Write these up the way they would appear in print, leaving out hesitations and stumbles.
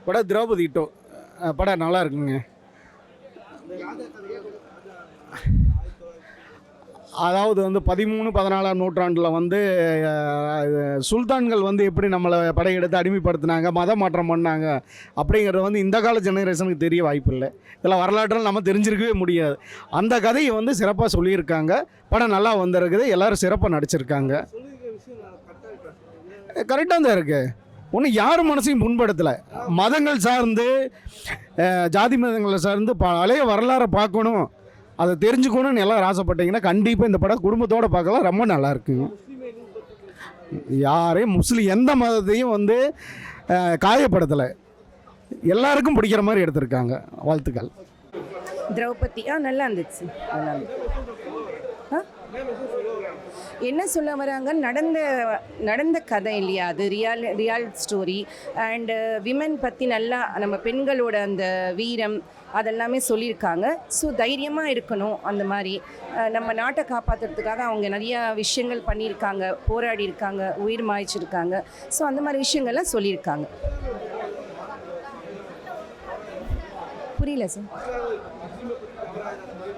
படம் திரௌபதி டோ படம் நல்லா இருக்குங்க. அதாவது வந்து 13-14ஆம் நூற்றாண்டில் வந்து சுல்தான்கள் வந்து எப்படி நம்மளை படையெடுத்து அடிமைப்படுத்தினாங்க, மத மாற்றம் பண்ணாங்க அப்படிங்கிறது வந்து இந்த கால ஜெனரேஷனுக்கு தெரிய வாய்ப்பில்லை. இதெல்லாம் வரலாற்றில் நம்ம தெரிஞ்சிருக்கவே முடியாது. அந்த கதையை வந்து சிறப்பாக சொல்லியிருக்காங்க. படம் நல்லா வந்திருக்குது. எல்லோரும் சிறப்பாக நடிச்சிருக்காங்க. கரெக்டாக தான் இருக்குது. ஒன்றும் யார் மனசையும் புண்படுத்தலை. மதங்கள் சார்ந்து ஜாதி மதங்களை சார்ந்து பழைய வரலாறை பார்க்கணும், அதை தெரிஞ்சுக்கணும்னு எல்லோரும் ஆசைப்பட்டீங்கன்னா கண்டிப்பாக இந்த படம் குடும்பத்தோடு பார்க்கலாம். ரொம்ப நல்லா இருக்குங்க. யாரையும் முஸ்லீம் எந்த மதத்தையும் வந்து காயப்படுத்தலை. எல்லாருக்கும் பிடிக்கிற மாதிரி எடுத்திருக்காங்க. வாழ்த்துக்கள். திரௌபதி நல்லா இருந்துச்சு. நல்லா என்ன சொல்ல வராங்க, நடந்த கதை இல்லையா அது, ரியால் ஸ்டோரி. அண்டு விமன் பற்றி நல்லா நம்ம பெண்களோட அந்த வீரம் அதெல்லாமே சொல்லியிருக்காங்க. ஸோ தைரியமாக இருக்கணும். அந்த மாதிரி நம்ம நாட்டை காப்பாற்றுறதுக்காக அவங்க நிறையா விஷயங்கள் பண்ணியிருக்காங்க, போராடி இருக்காங்க, உயிர் மாய்ச்சிருக்காங்க. ஸோ அந்த மாதிரி விஷயங்கள்லாம் சொல்லியிருக்காங்க. புரியல சார்.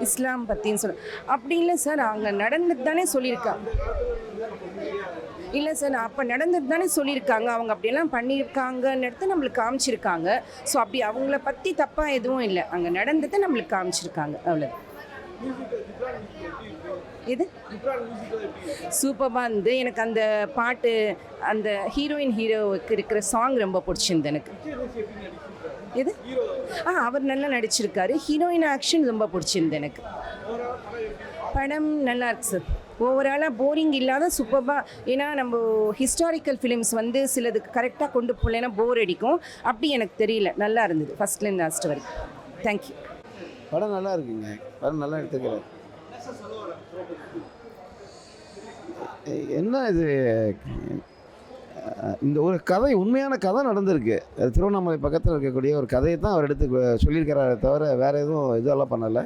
இஸ்லாம் பற்றின்னு சொல்ல அப்படி இல்லை சார். அங்கே நடந்தது தானே சொல்லியிருக்காங்க. இல்லை சார், அப்போ நடந்தது தானே சொல்லியிருக்காங்க. அவங்க அப்படியெல்லாம் பண்ணியிருக்காங்கன்னு எடுத்து நம்மளுக்கு காமிச்சிருக்காங்க. ஸோ அப்படி அவங்கள பற்றி தப்பாக எதுவும் இல்லை. அங்கே நடந்ததை நம்மளுக்கு காமிச்சிருக்காங்க. அவ்வளோ. இது சூப்பராக இருந்து எனக்கு அந்த பாட்டு, அந்த ஹீரோவுக்கு இருக்கிற சாங் ரொம்ப பிடிச்சிருந்து எனக்கு. இது அவர் நல்லா நடிச்சிருக்காரு. ஹீரோயின் ஆக்ஷன் ரொம்ப பிடிச்சிருந்து எனக்கு. படம் நல்லா இருக்கு சார். ஓவராலாக போரிங் இல்லாத சூப்பராக. ஏன்னா நம்ம ஹிஸ்டாரிக்கல் ஃபிலிம்ஸ் வந்து சிலதுக்கு கரெக்டாக கொண்டு போகலன்னா போர் அடிக்கும். அப்படி எனக்கு தெரியல. நல்லா இருந்தது ஃபஸ்ட்லேருந்து லாஸ்ட் வரைக்கும். தேங்க்யூ. படம் நல்லா இருக்குங்க. படம் நல்லா எடுத்துக்கிறேன். என்ன இது, இந்த ஒரு கதை, உண்மையான கதை நடந்திருக்கு. திருவண்ணாமலை பக்கத்தில் இருக்கக்கூடிய ஒரு கதையை தான் அவர் எடுத்து சொல்லியிருக்கிறாரே தவிர வேறு எதுவும் இதெல்லாம் பண்ணலை.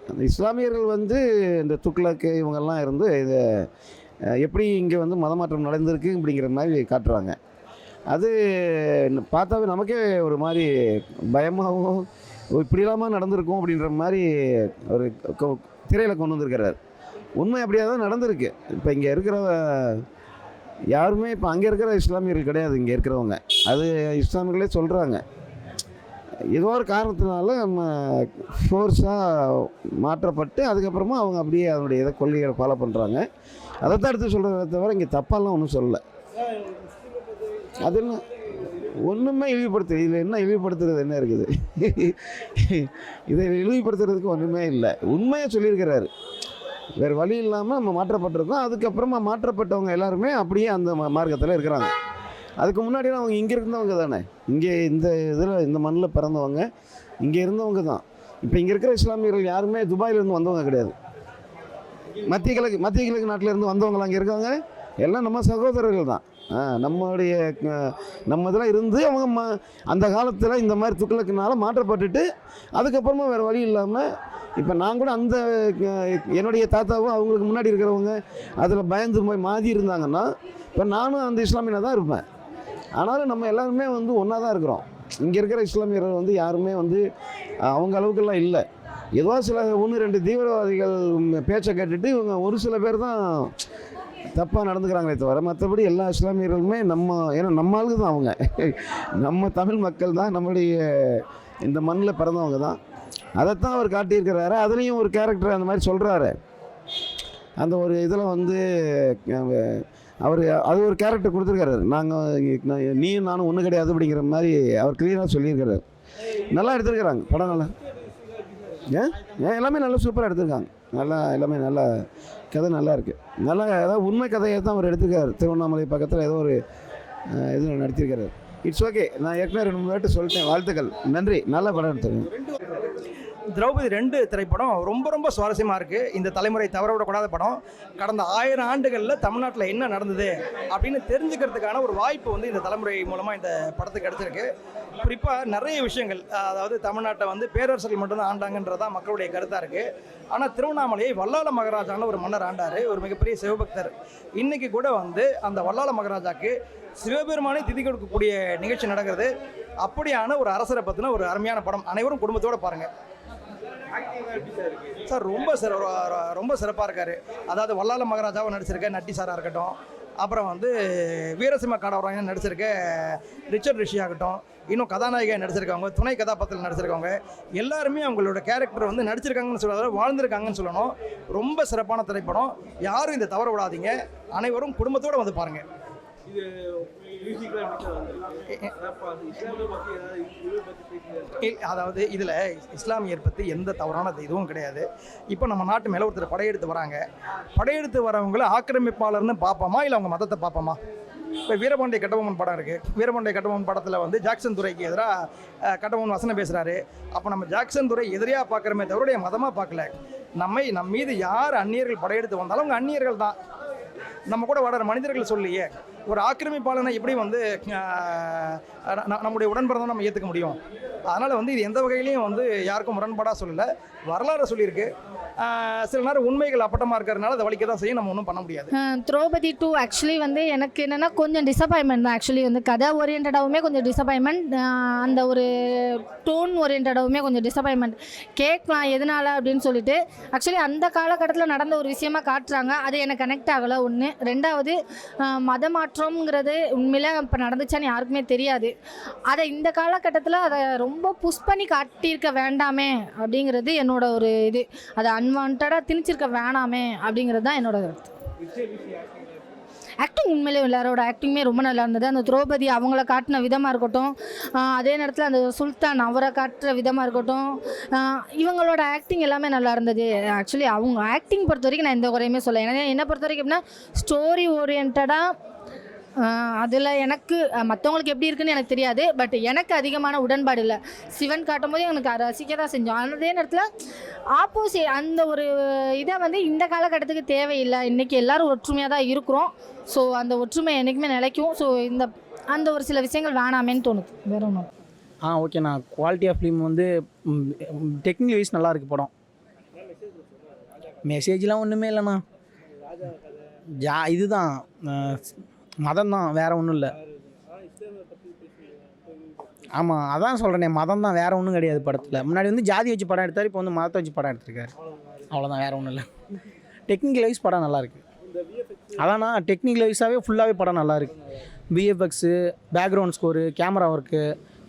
அந்த இஸ்லாமியர்கள் வந்து இந்த துக்ளக்கு இவங்கெல்லாம் இருந்து இதை எப்படி இங்கே வந்து மதமாற்றம் நடந்திருக்கு அப்படிங்கிற மாதிரி காட்டுறாங்க. அது பார்த்தாவே நமக்கே ஒரு மாதிரி பயமாகவும் இப்படிலாமா நடந்திருக்கும் அப்படின்ற மாதிரி ஒரு திரையில் கொண்டு வந்திருக்கிறார். உண்மை அப்படியாக தான் நடந்திருக்கு. இப்போ இங்கே இருக்கிற யாருமே இப்போ அங்கே இருக்கிற இஸ்லாமியர்கள் கிடையாது. இங்கே இருக்கிறவங்க அது இஸ்லாமியர்களே சொல்கிறாங்க. ஏதோ ஒரு காரணத்தினால நம்ம ஃபோர்ஸாக மாற்றப்பட்டு அதுக்கப்புறமா அவங்க அப்படியே அதனுடைய இதை கொள்கைகளை ஃபாலோ பண்ணுறாங்க. அதை தான் எடுத்து சொல்கிறத தவிர இங்கே தப்பாலாம் ஒன்றும் சொல்லலை. அதெல்லாம் ஒன்றுமே இழிவுபடுத்துது. இதில் என்ன இழிவுபடுத்துறது என்ன இருக்குது? இதை இழிவுபடுத்துறதுக்கு ஒன்றுமே இல்லை. உண்மையாக சொல்லியிருக்கிறாரு. வேறு வழி இல்லாமல் நம்ம மாற்றப்பட்டிருக்கோம். அதுக்கப்புறமா மாற்றப்பட்டவங்க எல்லாருமே அப்படியே அந்த மார்க்கத்தில் இருக்கிறாங்க. அதுக்கு முன்னாடிலாம் அவங்க இங்கே இருந்தவங்க தானே. இங்கே இந்த இதில் இந்த மண்ணில் பிறந்தவங்க இங்கே இருந்தவங்க தான். இப்போ இங்கே இருக்கிற இஸ்லாமியர்கள் யாருமே துபாயிலேருந்து வந்தவங்க கிடையாது. மத்திய கிழக்கு நாட்டிலேருந்து வந்தவங்களாம் அங்கே இருக்காங்க. எல்லாம் நம்ம சகோதரர்கள் தான். நம்ம இதில் இருந்து அவங்க அந்த காலத்தில் இந்த மாதிரி துக்ளக்குனால மாற்றப்பட்டுட்டு அதுக்கப்புறமா வேறு வழி இல்லாமல் இப்போ நான் கூட அந்த என்னுடைய தாத்தாவும் அவங்களுக்கு முன்னாடி இருக்கிறவங்க அதில் பயந்து போய் மாறி இருந்தாங்கன்னா இப்போ நானும் அந்த இஸ்லாமியனாக தான் இருப்பேன். ஆனாலும் நம்ம எல்லாருமே வந்து ஒன்றா தான் இருக்கிறோம். இங்கே இருக்கிற இஸ்லாமியர்கள் வந்து யாருமே வந்து அவங்க அளவுக்கெல்லாம் இல்லை. ஏதோ சில 1-2 தீவிரவாதிகள் பேச்சை கேட்டுட்டு இவங்க ஒரு சில பேர் தான் தப்பாக நடந்துக்கிறாங்களே தவிர மற்றபடி எல்லா இஸ்லாமியர்களுமே ஏன்னா நம்ம ஆளுக்கு தான் அவங்க. நம்ம தமிழ் மக்கள் தான், நம்மளுடைய இந்த மண்ணில் பிறந்தவங்க தான். அதைத்தான் அவர் காட்டியிருக்கிறாரு. அதுலேயும் ஒரு கேரக்டர் அந்த மாதிரி சொல்கிறாரு. அந்த ஒரு இதில் வந்து அவர் அது ஒரு கேரக்டர் கொடுத்துருக்காரு. நீயும் நானும் ஒன்றும் கிடையாது அப்படிங்கிற மாதிரி அவர் கிளியராக சொல்லியிருக்கிறார். நல்லா எடுத்துருக்கிறாங்க. படம் நல்லா எல்லாமே நல்லா சூப்பராக எடுத்திருக்காங்க. எல்லாமே நல்லா கதை நல்லா இருக்குது. நல்லா ஏதாவது உண்மை கதையை தான் அவர் எடுத்துருக்காரு. திருவண்ணாமலை பக்கத்தில் ஏதோ ஒரு இதில் நடத்தியிருக்கிறார். It's okay. நான் ஏற்கனவே 2-3 வாட்டி சொல்லிட்டேன். வாழ்த்துக்கள், நன்றி. நல்ல படம் எடுத்துருக்கேன். திரௌபதி 2 திரைப்படம் ரொம்ப ரொம்ப சுவாரஸ்யமாக இருக்குது. இந்த தலைமுறை தவற விடக்கூடாத படம். கடந்த 1000 ஆண்டுகளில் தமிழ்நாட்டில் என்ன நடந்தது அப்படின்னு தெரிஞ்சுக்கிறதுக்கான ஒரு வாய்ப்பு வந்து இந்த தலைமுறை மூலமாக இந்த படத்துக்கு கிடச்சிருக்கு. குறிப்பாக நிறைய விஷயங்கள், அதாவது தமிழ்நாட்டை வந்து பேரரசர்கள் மட்டும்தான் ஆண்டாங்கன்றதான் மக்களுடைய கருத்தாக இருக்குது. ஆனால் திருவண்ணாமலையை வல்லாள மகாராஜான்னு ஒரு மன்னர் ஆண்டார், ஒரு மிகப்பெரிய சிவபக்தர். இன்றைக்கி கூட வந்து அந்த வல்லாள மகாராஜாக்கு சிவபெருமானை திதி கொடுக்கக்கூடிய நிகழ்ச்சி நடக்கிறது. அப்படியான ஒரு அரசரை பற்றின ஒரு அருமையான படம். அனைவரும் குடும்பத்தோடு பாருங்கள் சார். ரொம்ப சிறப்பாக இருக்கார். அதாவது வல்லாள மகாராஜாவை நடிச்சிருக்க நட்டி சாராக இருக்கட்டும், அப்புறம் வந்து வீரசிம்ம காடவராயன் நடிச்சிருக்க ரிச்சர்ட் ரிஷி ஆகட்டும், இன்னும் கதாநாயகியாக நடிச்சிருக்கவங்க, துணை கதாபாத்திரத்தில் நடிச்சிருக்கவங்க எல்லாருமே அவங்களோட கேரக்டர் வந்து நடிச்சிருக்காங்கன்னு சொல்ல வாழ்ந்திருக்காங்கன்னு சொல்லணும். ரொம்ப சிறப்பான திரைப்படம். யாரும் இந்த தவற விடாதீங்க. அனைவரும் குடும்பத்தோடு வந்து பாருங்கள். அதாவது இதில் இஸ்லாமியர் பற்றி எந்த தவறான இதுவும் கிடையாது. இப்போ நம்ம நாட்டு மேலே ஒருத்தர் படையெடுத்து வராங்க. படையெடுத்து வரவங்களை ஆக்கிரமிப்பாளர்னு பார்ப்போமா, இல்லை அவங்க மதத்தை பார்ப்போமா? இப்போ வீரபாண்டிய கட்டபொம்மன் படம் இருக்குது. வீரபாண்டிய கட்டபொம்மன் படத்தில் வந்து ஜாக்சன் துரைக்கு எதிராக கட்டபொம்மன் வசனம் பேசுகிறாரு. அப்போ நம்ம ஜாக்சன் துரை எதிரியாக பார்க்குறமே தவிர மதமாக பார்க்கல. நம்ம மீது யார் அந்நியர்கள் படையெடுத்து வந்தாலும் அவங்க அந்நியர்கள் தான். நம்ம கூட வளர மனிதர்கள் சொல்லியே ஒரு ஆக்கிரமிப்பாளனை எப்படி வந்து நம்முடைய உடன்பிறந்த நம்ம ஏற்றுக்க முடியும்? அதனால் வந்து இது எந்த வகையிலையும் வந்து யாருக்கும் முரண்பாடாக சொல்லலை, வரலாறு சொல்லியிருக்கு. சில நேரம் உண்மைகள் அப்பட்டமாக இருக்கிறதுனால அதை வலிக்க தான் செய்யும், நம்ம ஒன்றும் பண்ண முடியாது. திரௌபதி 2 ஆக்சுவலி வந்து எனக்கு என்னென்னா கொஞ்சம் டிசப்பாயின்மெண்ட் தான். ஆக்சுவலி வந்து கதை ஓரியன்டாகவுமே கொஞ்சம் டிசப்பாயின்மெண்ட், அந்த ஒரு டோன் ஓரியன்டாகவுமே கொஞ்சம் டிசப்பாயின்மெண்ட். கேட்கலாம் எதனால் அப்படின்னு சொல்லிட்டு. ஆக்சுவலி அந்த காலகட்டத்தில் நடந்த ஒரு விஷயமா காட்டுறாங்க, அது எனக்கு கனெக்ட் ஆகலை. ஒன்று. ரெண்டாவது, மத மாற்றம்ங்கிறது உண்மையில இப்போ நடந்துச்சான்னு யாருக்குமே தெரியாது. அதை இந்த காலகட்டத்தில் அதை ரொம்ப புஷ் பண்ணி காட்டியிருக்க வேண்டாமே அப்படிங்கிறது என்னோட ஒரு இது. அதை அன்வான்டாக திணிச்சிருக்க வேணாமே அப்படிங்கிறது தான் என்னோட கருத்து. ஆக்டிங் உண்மையிலே எல்லாரோட ஆக்டிங்குமே ரொம்ப நல்லா இருந்தது. அந்த திரௌபதி அவங்கள காட்டின விதமாக இருக்கட்டும், அதே நேரத்தில் அந்த சுல்தான் அவரை காட்டுற விதமாக இருக்கட்டும், இவங்களோட ஆக்டிங் எல்லாமே நல்லா இருந்தது. ஆக்சுவலி அவங்க ஆக்டிங் பொறுத்த வரைக்கும் நான் எந்த குறையுமே சொல்ல. ஏன்னா என்னை பொறுத்த வரைக்கும் எப்படின்னா ஸ்டோரி ஓரியன்டாக அதில் எனக்கு மற்றவங்களுக்கு எப்படி இருக்குன்னு எனக்கு தெரியாது. பட் எனக்கு அதிகமான உடன்பாடு இல்லை. சிவன் காட்டும் போது எனக்கு ரசிக்க தான் செஞ்சோம். அதே நேரத்தில் ஆப்போசிட் அந்த ஒரு இதை வந்து இந்த காலகட்டத்துக்கு தேவையில்லை. இன்றைக்கி எல்லோரும் ஒற்றுமையாக தான் இருக்கிறோம். ஸோ அந்த ஒற்றுமை என்றைக்குமே நிலைக்கும். ஸோ அந்த ஒரு சில விஷயங்கள் வேணாமேன்னு தோணுது, வேற ஒன்றும். ஓகேண்ணா. குவாலிட்டி ஆஃப் ஃபிலிம் வந்து டெக்னிக்கல் வைஸ் நல்லா இருக்குது படம். மெசேஜ்லாம் ஒன்றுமே இல்லைண்ணா. இதுதான் மதம் தான், வேறு ஒன்றும் இல்லை. ஆமாம், அதான் சொல்கிறேனே, மதம் தான், வேறு ஒன்றும் கிடையாது படத்தில். முன்னாடி வந்து ஜாதி வச்சு படம் எடுத்தார், இப்போ வந்து மதத்தை வச்சு படம் எடுத்திருக்காரு. அவ்வளோதான், வேறு ஒன்றும் இல்லை. டெக்னிக்கல் வைஸ் படம் நல்லாயிருக்கு. அதாண்ணா, டெக்னிக்கல் வைஸாகவே ஃபுல்லாகவே படம் நல்லாயிருக்கு. VFX, background score, camera work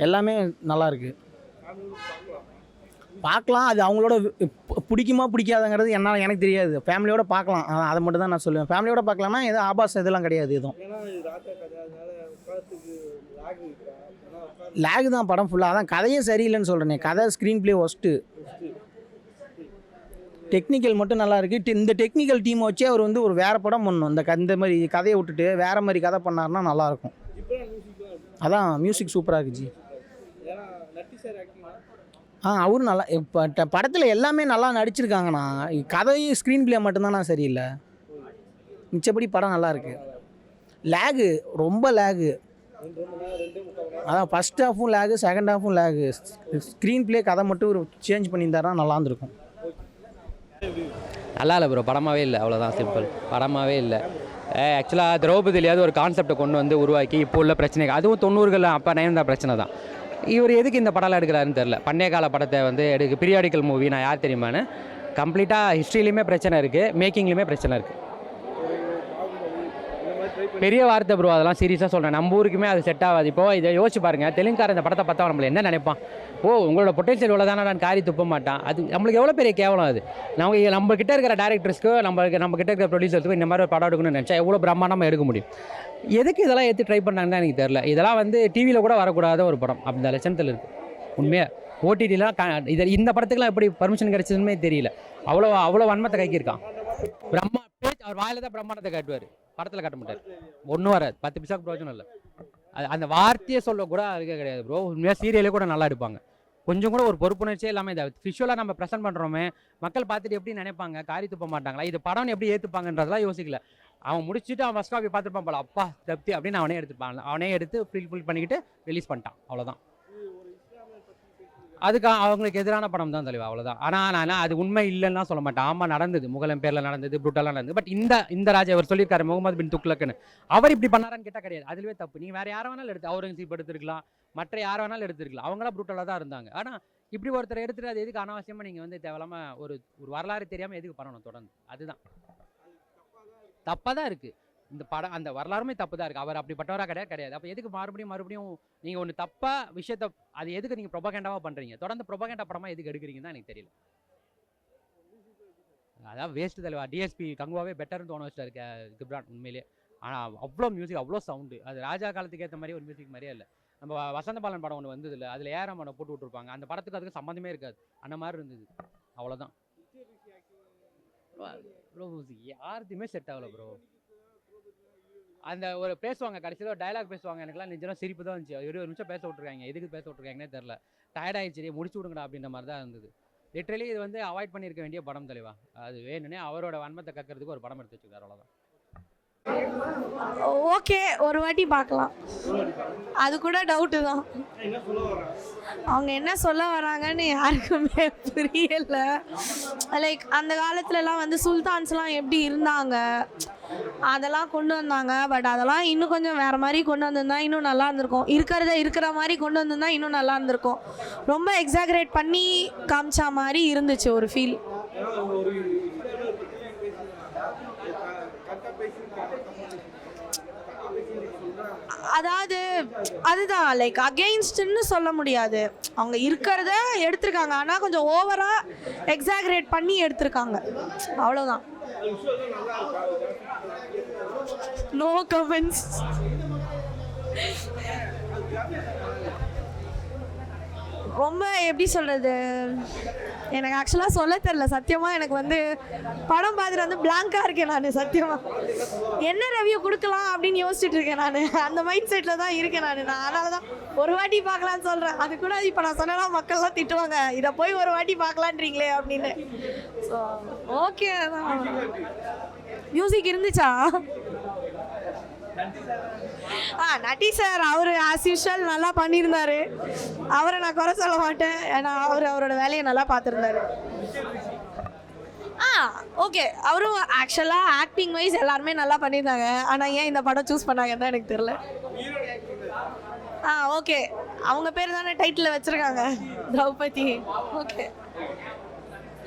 எல்லாமே நல்லாயிருக்கு. பார்க்கலாம். அது அவங்களோட பிடிக்குமா பிடிக்காதுங்கிறது எனக்கு தெரியாது. ஃபேமிலியோடு பார்க்கலாம், அதை மட்டும் தான் நான் சொல்லுவேன். ஃபேமிலியோடு பார்க்கலாம்னா எதுவும் ஆபாசம் இதெல்லாம் கிடையாது. எதுவும் லேகு தான் படம் ஃபுல்லாக. அதான் கதையும் சரியில்லைன்னு சொல்கிறேனே. கதை ஸ்க்ரீன் ப்ளே ஒஸ்ட்டு. டெக்னிக்கல் மட்டும் நல்லா இருக்குது. இந்த டெக்னிக்கல் டீமை வச்சு அவர் வந்து ஒரு வேறு படம் பண்ணணும். இந்த மாதிரி கதையை விட்டுட்டு வேறு மாதிரி கதை பண்ணாருன்னா நல்லாயிருக்கும். அதான் மியூசிக் சூப்பராக இருக்குது ஜி. அவரும் நல்லா இப்போ படத்தில் எல்லாமே நல்லா நடிச்சிருக்காங்கண்ணா. கதையும் ஸ்க்ரீன் ப்ளே மட்டும்தாண்ணா சரியில்லை. மிச்சப்படி படம் நல்லா இருக்குது. லேகு, ரொம்ப லேகு. அதான் ஃபஸ்ட் ஹாஃபும் லேகு, செகண்ட் ஹாஃபும் லேகு. ஸ்க்ரீன் ப்ளே கதை மட்டும் ஒரு சேஞ்ச் பண்ணியிருந்தாருன்னா நல்லா இருந்திருக்கும். நல்லா இல்லை ப்ரோ, படமாகவே இல்லை. அவ்வளோதான், சிம்பிள். படமாகவே இல்லை. ஆக்சுவலாக திரௌபதியிலேயாவது ஒரு கான்செப்டை கொண்டு வந்து உருவாக்கி இப்போ உள்ள பிரச்சனைகள், அதுவும் 90களில் அப்போ 90 பிரச்சனை தான். இவர் எதுக்கு இந்த படம்லாம் எடுக்கிறாருன்னு தெரில. பண்டைய கால படத்தை வந்து பீரியாடிக்கல் மூவி, நான் யார் தெரியுமான்னு, கம்ப்ளீட்டாக ஹிஸ்ட்ரியிலையுமே பிரச்சனை இருக்குது, மேக்கிங்லேயுமே பிரச்சனை இருக்குது. பெரிய வார்த்தை ப்ரோ, அதெல்லாம் சீரியஸாக சொல்கிறேன். நம்ம ஊருக்குமே அது செட் ஆகாது. இப்போது இதை யோசிச்சு பாருங்கள், தெலுங்கார இந்த படத்தை பார்த்தா நம்மளை என்ன நினைப்பான்? உங்களோட பொட்டன்ஷியல் இவ்வளோ தானே, நான் காரி துப்ப மாட்டான். அது நம்மளுக்கு எவ்வளோ பெரிய கேவலம். அது நம்ம கிட்ட இருக்கிற டேரக்டர்ஸ்க்கு, நம்ம கிட்ட இருக்கிற ப்ரொடியூசர்ஸ்க்கு இந்த மாதிரி ஒரு படம் எடுக்கணும்னு நினச்சா எவ்வளோ பிரம்மாண்டமாக எடுக்க முடியும். எதுக்கு இதெல்லாம் எடுத்து ட்ரை பண்ணாங்கன்னு எனக்கு தெரில. இதெல்லாம் வந்து டிவியில் கூட வரக்கூடாத ஒரு படம் அந்த லட்சணத்தில் இருக்குது. உண்மையாக ஓடிடிலாம் இந்த படத்துக்குலாம் எப்படி பர்மிஷன் கிடைச்சதுன்னு தெரியல. அவ்வளோ வன்மத்தை கைக்கிருக்கான். பிரம்மா பேச்சு அவர் வாயில தான் பிரம்மாண்டத்தை காட்டுவார், படத்தில் காட்ட மாட்டார். ஒன்றும் வராது, 10 பைசாக்கு பிரயோஜனம் இல்லை. அந்த வார்த்தையை சொல்ல கூட அதுக்கே கிடையாது ப்ரோ. உண்மையாக சீரியலே கூட நல்லா எடுப்பாங்க. கொஞ்சம் கூட ஒரு பொறுப்புணர்ச்சியே இல்லாமல் இதை விஷுவலாக நம்ம ப்ரெசென்ட் பண்ணுறோமே, மக்கள் பார்த்துட்டு எப்படி நினைப்பாங்க, காரி துப்ப மாட்டாங்களா, இது படம்னு எப்படி ஏற்றுப்பாங்கன்றதெல்லாம் யோசிக்கல. அவன் முடிச்சுட்டு அவன் ஃபஸ்ட் காப்பி பார்த்துருப்பான் போல, அப்பா தப்தி அப்படின்னு அவனே எடுத்துப்பான். அவனே எடுத்து ஃபில் பண்ணிக்கிட்டு ரிலீஸ் பண்ணிட்டான், அவ்வளோதான். அதுக்கு அவங்களுக்கு எதிரான படம் தான் தலைவா, அவ்வளோதான். ஆனால் நான் அது உண்மை இல்லைன்னா சொல்ல மாட்டேன். ஆமாம் நடந்தது, முகலன் பேரில் நடந்தது, ப்ரூட்டலாக நடந்தது. பட் இந்த ராஜா அவர் சொல்லியிருக்காரு முகமது பின் துக்ளக்குன்னு, அவர் இப்படி பண்ணாரான்னு கேட்டால் கிடையாது. அதுவே தப்பு. நீங்கள் வேறு யாரை வேணாலும் எடுத்து அவுரங்கசீப் எடுத்துருக்கலாம், மற்ற யாரை வேணாலும் எடுத்துருக்கலாம். அவங்களாம் ப்ரூட்டலாக தான் இருந்தாங்க. ஆனால் இப்படி ஒருத்தர் எடுத்துட்டு அது எதுக்கு அனாவசியமாக நீங்கள் வந்து தேவையில்லாமல் ஒரு வரலாறு தெரியாமல் எதுக்கு பண்ணணும் தொடர்ந்து? அதுதான் தப்பாக தான் இருக்குது. இந்த படம் அந்த வரலாறுமே தப்பு தான் இருக்குது. அவர் அப்படிப்பட்டவராக கிடையாது. அப்போ எதுக்கு மறுபடியும் நீங்கள் ஒன்று தப்பாக விஷயத்த அது எதுக்கு நீங்கள் ப்ரொபகேண்டாவாக பண்ணுறீங்க? தொடர்ந்து ப்ரொபகேண்டா படமாக எதுக்கு எடுக்கிறீங்கன்னு தான் எனக்கு தெரியல. அதான் வேஸ்ட்டு தலைவா. டிஎஸ்பி கங்குவாவே பெட்டர்னு தோண வச்சுட்டு இருக்க கிப்ரான் உண்மையிலே. ஆனால் அவ்வளோ மியூசிக், அவ்வளோ சவுண்டு. அது ராஜா காலத்துக்கு ஏற்ற மாதிரி ஒரு மியூசிக் மாதிரியே இல்லை. நம்ம வசந்த பாலன் படம் ஒன்று வந்தது இல்லை, அதில் ஏஆர் ரஹ்மானை போட்டு விட்ருப்பாங்க. அந்த படத்துக்கு அதுக்கு சம்மந்தமே இருக்காது, அந்த மாதிரி இருந்தது. அவ்வளோதான். ப்ரோ யாருக்குமே செட் ஆகலை ப்ரோ. அந்த ஒரு பேசுவாங்க, கடைசியில் ஒரு டயலாக் பேசுவாங்க, எனக்குலாம் நிஜமாக சிரிப்பு தான் இருந்துச்சு. 20 நிமிஷம் பேச விட்ருக்காங்க, எதுக்கு பேச விட்ருக்காங்கன்னே தெரில. டயர்டாகிடுச்சு, முடிச்சு விடுங்கடா அப்படின்ற மாதிரி தான் இருந்தது. லிட்ரலி இது வந்து அவாய்ட் பண்ணியிருக்க வேண்டிய படம் தலைவா. அது வேணுன்னே அவரோட வன்மத்தை கக்கிறதுக்கு ஒரு படம் எடுத்து வச்சுருக்காரு, அவ்வளோதான். ஓகே, ஒரு வாட்டி பார்க்கலாம். அது கூட டவுட்டு தான். அவங்க என்ன சொல்ல வராங்கன்னு யாருக்குமே புரியல. லைக் அந்த காலத்துலலாம் வந்து சுல்தான்ஸ்லாம் எப்படி இருந்தாங்க அதெல்லாம் கொண்டு வந்தாங்க. பட் அதெல்லாம் இன்னும் கொஞ்சம் வேறு மாதிரி கொண்டு வந்திருந்தா இன்னும் நல்லா இருந்திருக்கும். இருக்கிற மாதிரி கொண்டு வந்திருந்தா இன்னும் நல்லா இருந்திருக்கும். ரொம்ப எக்ஸாகரேட் பண்ணி காமிச்சா மாதிரி இருந்துச்சு ஒரு ஃபீல். அதாவது அதுதான் லைக் அகெயின்ஸ்ட்னு சொல்ல முடியாது. அவங்க இருக்கிறத எடுத்திருக்காங்க, ஆனால் கொஞ்சம் ஓவராக எக்ஸாகரேட் பண்ணி எடுத்திருக்காங்க, அவ்வளோதான். No comments. ரொம்ப எப்படி சொல்கிறது, எனக்கு ஆக்சுவலாக சொல்ல தெரில சத்தியமாக. எனக்கு வந்து படம் பார்த்துட்டு வந்து பிளாங்காக இருக்கேன் நான் சத்தியமாக. என்ன ரிவ்யூ கொடுக்கலாம் அப்படின்னு யோசிச்சுட்டு இருக்கேன் நான். அந்த மைண்ட் செட்டில் தான் இருக்கேன் நான். அதனால தான் ஒரு வாட்டி பார்க்கலான்னு சொல்கிறேன். அது கூட இப்போ நான் சொன்னா மக்கள்லாம் திட்டுவாங்க, இதை போய் ஒரு வாட்டி பார்க்கலான்றீங்களே அப்படின்னு. ஸோ ஓகே தான். மியூசிக் இருந்துச்சா? நட்டி சார் அவர் ஆஸ் யூஷுவல் நல்லா பண்ணியிருந்தாரு. அவரை நான் குறை சொல்ல மாட்டேன், ஏன்னா அவரோட வேலையை நல்லா பார்த்துருந்தாரு. ஓகே, அவரும் ஆக்சுவலாக ஆக்டிங் வைஸ் எல்லாருமே நல்லா பண்ணியிருந்தாங்க. ஆனால் ஏன் இந்த படம் சூஸ் பண்ணாங்கன்னு தான் எனக்கு தெரியல. ஓகே, அவங்க பேர் தானே டைட்டில் வச்சுருக்காங்க, திரௌபதி. ஓகே.